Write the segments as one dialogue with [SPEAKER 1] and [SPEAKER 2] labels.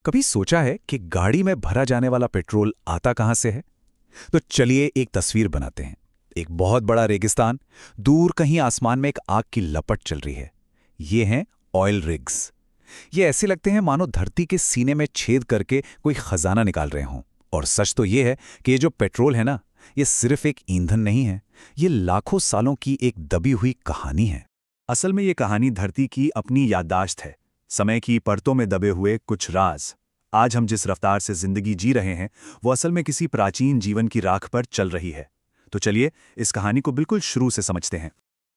[SPEAKER 1] कभी सोचा है कि गाड़ी में भरा जाने वाला पेट्रोल आता कहां से है? तो चलिए एक तस्वीर बनाते हैं। एक बहुत बड़ा रेगिस्तान, दूर कहीं आसमान में एक आग की लपट चल रही है। ये हैं ऑयल रिग्स। ये ऐसे लगते हैं मानो धरती के सीने में छेद करके कोई खजाना निकाल रहे हों। और सच तो ये है कि ये जो पेट्रोल है ना, ये सिर्फ एक ईंधन नहीं है, ये लाखों सालों की एक दबी हुई कहानी है।
[SPEAKER 2] असल में ये कहानी धरती की अपनी याददाश्त है, समय की परतों में दबे हुए कुछ राज। आज हम जिस रफ्तार से जिंदगी जी रहे हैं वो असल में किसी प्राचीन जीवन की राख पर चल रही है। तो चलिए इस कहानी को बिल्कुल शुरू से समझते हैं।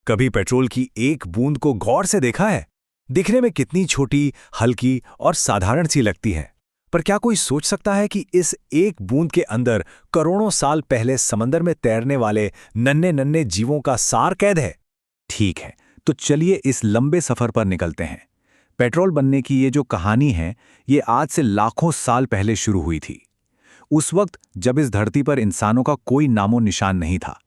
[SPEAKER 1] कभी पेट्रोल की एक बूंद को गौर से देखा है? दिखने में कितनी छोटी, हल्की और साधारण सी लगती है, पर क्या कोई सोच सकता है कि इस एक बूंद के अंदर करोड़ों साल पहले समंदर में तैरने वाले नन्हे नन्हे जीवों का सार कैद है? ठीक है, तो चलिए इस लंबे सफर पर निकलते हैं। पेट्रोल बनने की ये जो कहानी है, ये आज से लाखों साल पहले शुरू हुई थी। उस वक्त जब इस धरती पर इंसानों का कोई नामो निशान नहीं था।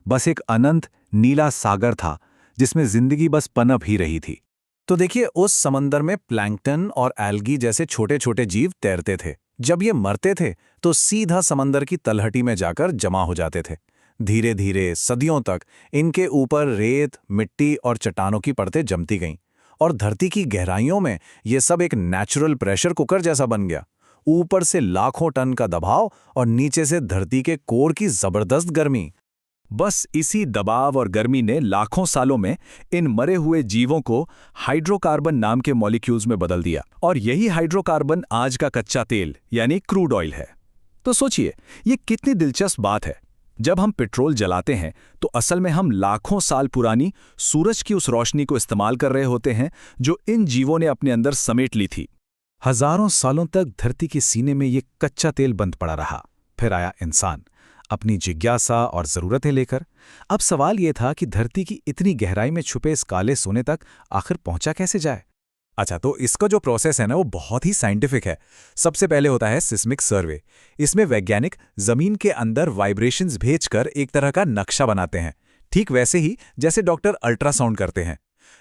[SPEAKER 1] बस एक अनंत नीला सागर था जिसमें जिंदगी बस पनप ही रही थी। तो देखिए, उस समंदर में प्लैंकटन और एल्गी जैसे छोटे छोटे जीव तैरते थे। जब ये मरते थे तो सीधा समंदर की तलहटी में जाकर जमा हो जाते थे। धीरे धीरे सदियों तक इनके ऊपर रेत, मिट्टी और चट्टानों की परतें जमती गईं और धरती की गहराइयों में ये सब एक नेचुरल प्रेशर कुकर जैसा बन गया। ऊपर से लाखों टन का दबाव और नीचे से धरती के कोर की जबरदस्त गर्मी। बस इसी दबाव और गर्मी ने लाखों सालों में इन मरे हुए जीवों को हाइड्रोकार्बन नाम के मॉलिक्यूल्स में बदल दिया। और यही हाइड्रोकार्बन आज का कच्चा तेल यानी क्रूड ऑयल है। तो सोचिए, ये कितनी दिलचस्प बात है। जब हम पेट्रोल जलाते हैं तो असल में हम लाखों साल पुरानी सूरज की उस रोशनी को इस्तेमाल कर रहे होते हैं जो इन जीवों ने अपने अंदर समेट ली थी। हजारों सालों तक धरती के सीने में ये कच्चा तेल बंद पड़ा रहा। फिर आया इंसान, अपनी जिज्ञासा और ज़रूरतें लेकर। अब सवाल ये था कि धरती की इतनी गहराई में छुपे इस काले सोने तक आखिर पहुंचा कैसे जाए। अच्छा, तो इसका जो प्रोसेस है ना, वो बहुत ही साइंटिफिक है। सबसे पहले होता है सिस्मिक सर्वे। इसमें वैज्ञानिक जमीन के अंदर वाइब्रेशंस भेजकर एक तरह का नक्शा बनाते हैं, ठीक वैसे ही जैसे डॉक्टर अल्ट्रासाउंड करते हैं।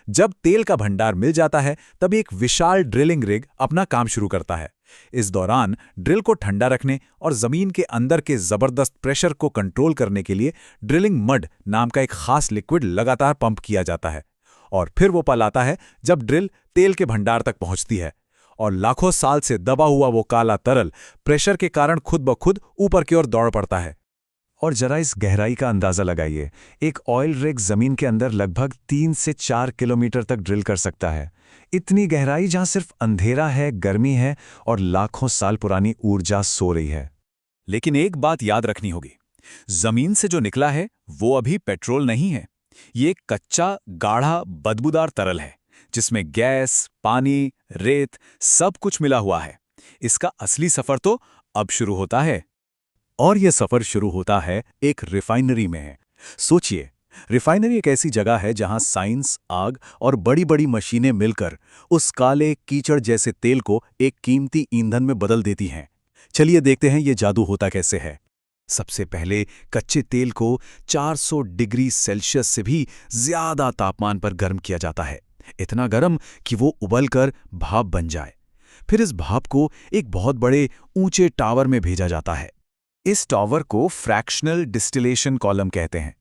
[SPEAKER 1] जब तेल का भंडार मिल जाता है तब एक विशाल ड्रिलिंग रिग अपना काम शुरू करता है। इस दौरान ड्रिल को ठंडा रखने और जमीन के अंदर के जबरदस्त प्रेशर को कंट्रोल करने के लिए ड्रिलिंग मड नाम का एक खास लिक्विड लगातार पंप किया जाता है। और फिर वो पल आता है जब ड्रिल तेल के भंडार तक पहुंचती है और लाखों साल से दबा हुआ वो काला तरल प्रेशर के कारण खुद ब खुद ऊपर की ओर दौड़ पड़ता है। और जरा इस गहराई का अंदाजा लगाइए। एक ऑयल रिग जमीन के अंदर लगभग 3 से 4 किलोमीटर तक ड्रिल कर सकता है। इतनी गहराई जहां सिर्फ अंधेरा है, गर्मी है और लाखों साल पुरानी ऊर्जा सो रही है। लेकिन एक बात याद रखनी होगी, जमीन से जो निकला है वो अभी पेट्रोल नहीं है। ये एक कच्चा, गाढ़ा, बदबूदार तरल है जिसमें गैस, पानी, रेत सब कुछ मिला हुआ है। इसका असली सफर तो अब शुरू होता है। और यह सफर शुरू होता है एक रिफाइनरी में। सोचिए, रिफाइनरी एक ऐसी जगह है जहां साइंस, आग और बड़ी बड़ी मशीनें मिलकर उस काले कीचड़ जैसे तेल को एक कीमती ईंधन में बदल देती हैं। चलिए देखते हैं ये जादू होता कैसे है। सबसे पहले कच्चे तेल को 400 डिग्री सेल्सियस से भी ज्यादा तापमान पर गर्म किया जाता है, इतना गर्म कि वो उबलकर भाप बन जाए। फिर इस भाप को एक बहुत बड़े ऊंचे टावर में भेजा जाता है। इस टावर को फ्रैक्शनल डिस्टिलेशन कॉलम कहते हैं।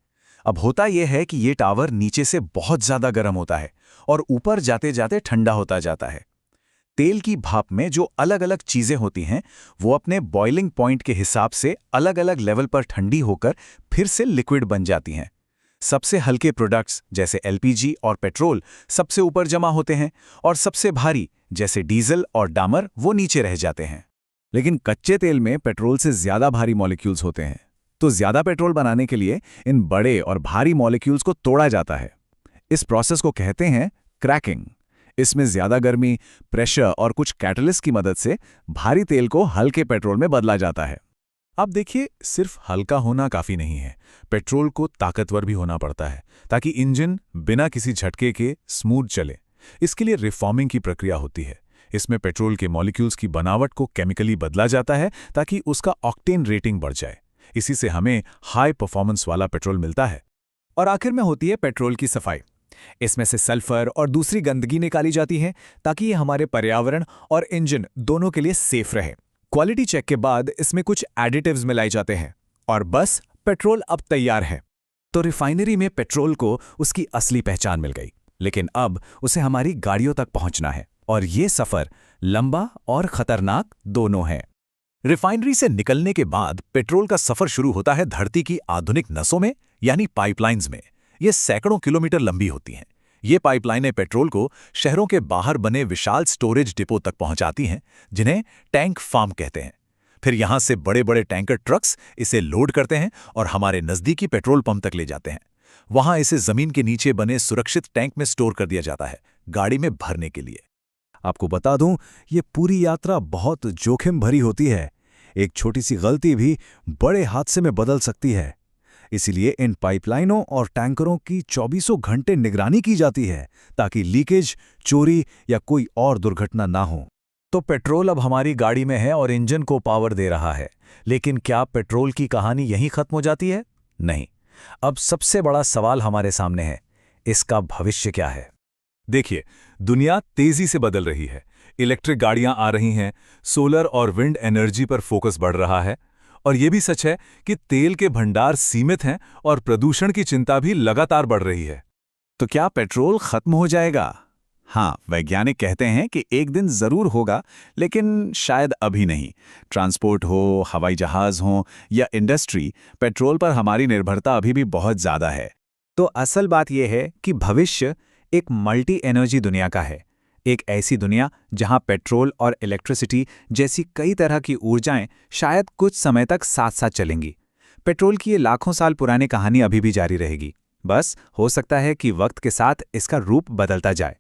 [SPEAKER 1] अब होता यह है कि ये टावर नीचे से बहुत ज्यादा गर्म होता है और ऊपर जाते जाते ठंडा होता जाता है। तेल की भाप में जो अलग अलग चीजें होती हैं वो अपने बॉइलिंग पॉइंट के हिसाब से अलग अलग लेवल पर ठंडी होकर फिर से लिक्विड बन जाती हैं। सबसे हल्के प्रोडक्ट्स जैसे एलपीजी और पेट्रोल सबसे ऊपर जमा होते हैं और सबसे भारी जैसे डीजल और डामर वो नीचे रह जाते हैं। लेकिन कच्चे तेल में पेट्रोल से ज्यादा भारी मॉलिक्यूल्स होते हैं, तो ज्यादा पेट्रोल बनाने के लिए इन बड़े और भारी मॉलिक्यूल्स को तोड़ा जाता है। इस प्रोसेस को कहते हैं क्रैकिंग। इसमें ज्यादा गर्मी, प्रेशर और कुछ कैटलिस्ट की मदद से भारी तेल को हल्के पेट्रोल में बदला जाता है। अब देखिए, सिर्फ हल्का होना काफी नहीं है, पेट्रोल को ताकतवर भी होना पड़ता है ताकि इंजन बिना किसी झटके के स्मूथ चले। इसके लिए रिफॉर्मिंग की प्रक्रिया होती है। इसमें पेट्रोल के मॉलिक्यूल्स की बनावट को केमिकली बदला जाता है ताकि उसका ऑक्टेन रेटिंग बढ़ जाए। इसी से हमें हाई परफॉर्मेंस वाला पेट्रोल मिलता है। और आखिर में होती है पेट्रोल की सफाई। इसमें से सल्फर और दूसरी गंदगी निकाली जाती है ताकि ये हमारे पर्यावरण और इंजन दोनों के लिए सेफ रहे। क्वालिटी चेक के बाद इसमें कुछ एडिटिव्स मिलाए जाते हैं और बस पेट्रोल अब तैयार है। तो रिफाइनरी में पेट्रोल को उसकी असली पहचान मिल गई, लेकिन अब उसे हमारी गाड़ियों तक पहुंचना है और ये सफर लंबा और खतरनाक दोनों है।
[SPEAKER 2] रिफाइनरी से निकलने के बाद पेट्रोल का सफर शुरू होता है धरती की आधुनिक नसों में, यानी पाइपलाइंस में। ये सैकड़ों किलोमीटर लंबी होती हैं। ये पाइपलाइनें पेट्रोल को शहरों के बाहर बने विशाल स्टोरेज डिपो तक पहुंचाती हैं, जिन्हें टैंक फार्म कहते हैं। फिर यहां से बड़े बड़े टैंकर ट्रक्स इसे लोड करते हैं और हमारे नजदीकी पेट्रोल पंप तक ले जाते हैं। वहां इसे जमीन के नीचे बने सुरक्षित टैंक में स्टोर कर दिया जाता है, गाड़ी में भरने के लिए।
[SPEAKER 1] आपको बता दूं, ये पूरी यात्रा बहुत जोखिम भरी होती है। एक छोटी सी गलती भी बड़े हादसे में बदल सकती है। इसीलिए इन पाइपलाइनों और टैंकरों की 24 घंटे निगरानी की जाती है ताकि लीकेज, चोरी या कोई और दुर्घटना ना हो। तो पेट्रोल अब हमारी गाड़ी में है और इंजन को पावर दे रहा है, लेकिन क्या पेट्रोल की कहानी यहीं खत्म हो जाती है? नहीं। अब सबसे बड़ा सवाल हमारे सामने है, इसका भविष्य क्या है?
[SPEAKER 2] देखिए, दुनिया तेजी से बदल रही है। इलेक्ट्रिक गाड़ियां आ रही हैं, सोलर और विंड एनर्जी पर फोकस बढ़ रहा है, और यह भी सच है कि तेल के भंडार सीमित हैं और प्रदूषण की चिंता भी लगातार बढ़ रही है।
[SPEAKER 1] तो क्या पेट्रोल खत्म हो जाएगा?
[SPEAKER 2] हाँ, वैज्ञानिक कहते हैं कि एक दिन जरूर होगा, लेकिन शायद अभी नहीं। ट्रांसपोर्ट हो, हवाई जहाज हो या इंडस्ट्री, पेट्रोल पर हमारी निर्भरता अभी भी बहुत ज्यादा है।
[SPEAKER 1] तो असल बात यह है कि भविष्य एक मल्टी एनर्जी दुनिया का है। एक ऐसी दुनिया जहां पेट्रोल और इलेक्ट्रिसिटी जैसी कई तरह की ऊर्जाएं शायद कुछ समय तक साथ साथ चलेंगी। पेट्रोल की ये लाखों साल पुरानी कहानी अभी भी जारी रहेगी। बस हो सकता है कि वक्त के साथ इसका रूप बदलता जाए।